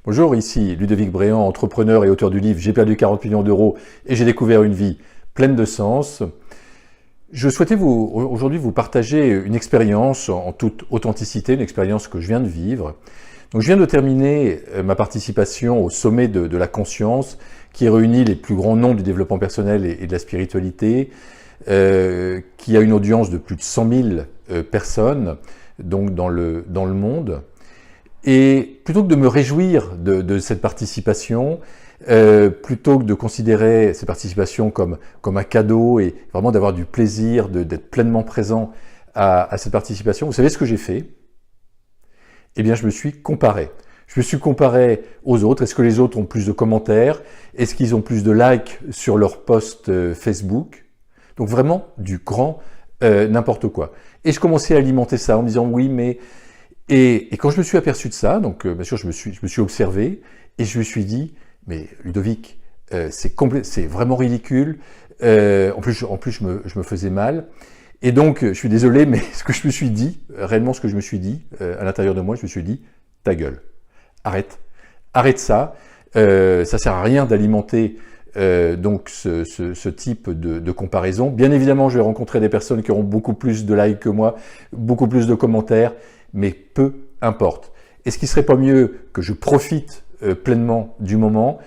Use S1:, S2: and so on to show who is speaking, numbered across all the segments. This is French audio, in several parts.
S1: Bonjour, ici Ludovic Bréant, entrepreneur et auteur du livre « J'ai perdu 40 millions d'euros et j'ai découvert une vie pleine de sens ». Je souhaitais aujourd'hui vous partager une expérience en toute authenticité, une expérience que je viens de vivre. Donc, je viens de terminer ma participation au sommet de la conscience qui réunit les plus grands noms du développement personnel et de la spiritualité, qui a une audience de plus de 100 000 personnes donc dans le monde. Et plutôt que de me réjouir de cette participation, plutôt que de considérer cette participation comme un cadeau et vraiment d'avoir du plaisir, d'être pleinement présent à cette participation, vous savez ce que j'ai fait? Eh bien, je me suis comparé. Je me suis comparé aux autres. Est-ce que les autres ont plus de commentaires? Est-ce qu'ils ont plus de likes sur leur post Facebook? Donc vraiment du grand n'importe quoi. Et je commençais à alimenter ça en me disant oui, mais... Et quand je me suis aperçu de ça, donc bien sûr je me suis observé et je me suis dit, mais Ludovic, c'est vraiment ridicule. En plus je me faisais mal. Et donc je suis désolé, mais ce que je me suis dit, réellement ce que je me suis dit à l'intérieur de moi, je me suis dit, ta gueule, arrête ça. Ça sert à rien d'alimenter donc ce type de comparaison. Bien évidemment, je vais rencontrer des personnes qui auront beaucoup plus de likes que moi, beaucoup plus de commentaires. Mais peu importe. Est-ce qu'il ne serait pas mieux que je profite pleinement du moment?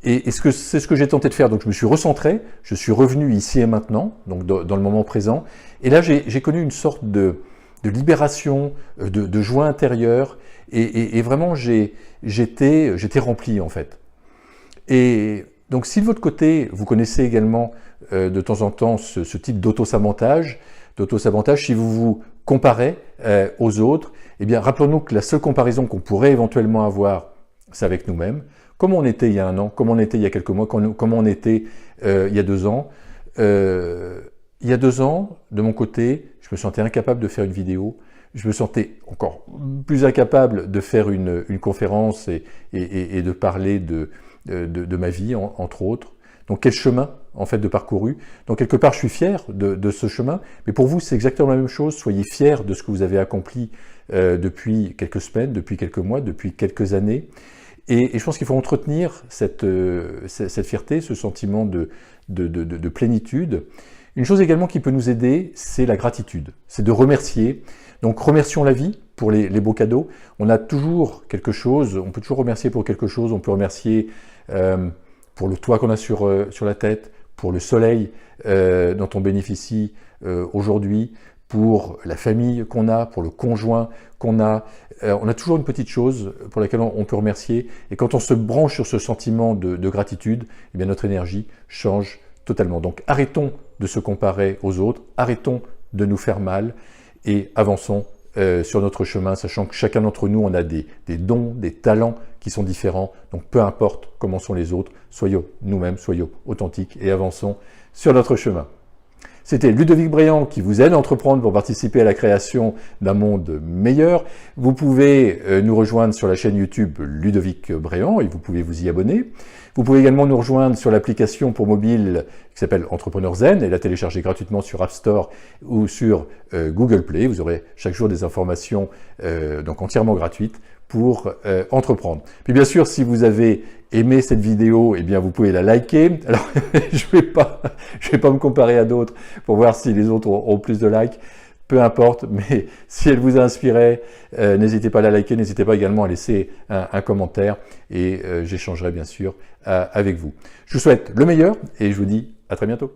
S1: Et c'est ce que j'ai tenté de faire. Donc je me suis recentré, je suis revenu ici et maintenant, donc dans le moment présent. Et là, j'ai connu une sorte de libération, de joie intérieure. Et vraiment, j'étais rempli en fait. Et donc si de votre côté, vous connaissez également de temps en temps ce type d'auto-sabotage, si vous vous comparez aux autres, eh bien, rappelons-nous que la seule comparaison qu'on pourrait éventuellement avoir, c'est avec nous-mêmes. Comment on était il y a un an, comment on était il y a quelques mois, comment on était il y a 2 ans. Il y a 2 ans, de mon côté, je me sentais incapable de faire une vidéo. Je me sentais encore plus incapable de faire une conférence et de parler de ma vie, entre autres. Donc, quel chemin, en fait, de parcouru. Donc, quelque part, je suis fier de ce chemin. Mais pour vous, c'est exactement la même chose. Soyez fiers de ce que vous avez accompli depuis quelques semaines, depuis quelques mois, depuis quelques années. Et je pense qu'il faut entretenir cette fierté, ce sentiment de plénitude. Une chose également qui peut nous aider, c'est la gratitude. C'est de remercier. Donc, remercions la vie pour les beaux cadeaux. On a toujours quelque chose, on peut toujours remercier pour quelque chose. On peut remercier... pour le toit qu'on a sur la tête, pour le soleil dont on bénéficie aujourd'hui, pour la famille qu'on a, pour le conjoint qu'on a. On a toujours une petite chose pour laquelle on peut remercier. Et quand on se branche sur ce sentiment de gratitude, eh bien notre énergie change totalement. Donc arrêtons de se comparer aux autres, arrêtons de nous faire mal et avançons sur notre chemin, sachant que chacun d'entre nous, on a des dons, des talents qui sont différents. Donc, peu importe comment sont les autres, soyons nous-mêmes, soyons authentiques et avançons sur notre chemin. C'était Ludovic Bréant qui vous aide à entreprendre pour participer à la création d'un monde meilleur. Vous pouvez nous rejoindre sur la chaîne YouTube Ludovic Bréant et vous pouvez vous y abonner. Vous pouvez également nous rejoindre sur l'application pour mobile qui s'appelle Entrepreneur Zen et la télécharger gratuitement sur App Store ou sur Google Play. Vous aurez chaque jour des informations donc entièrement gratuites pour entreprendre. Puis bien sûr, si vous avez aimé cette vidéo, eh bien vous pouvez la liker. Alors, je vais pas me comparer à d'autres pour voir si les autres ont plus de likes. Peu importe, mais si elle vous a inspiré, n'hésitez pas à la liker, n'hésitez pas également à laisser un commentaire et j'échangerai bien sûr avec vous. Je vous souhaite le meilleur et je vous dis à très bientôt.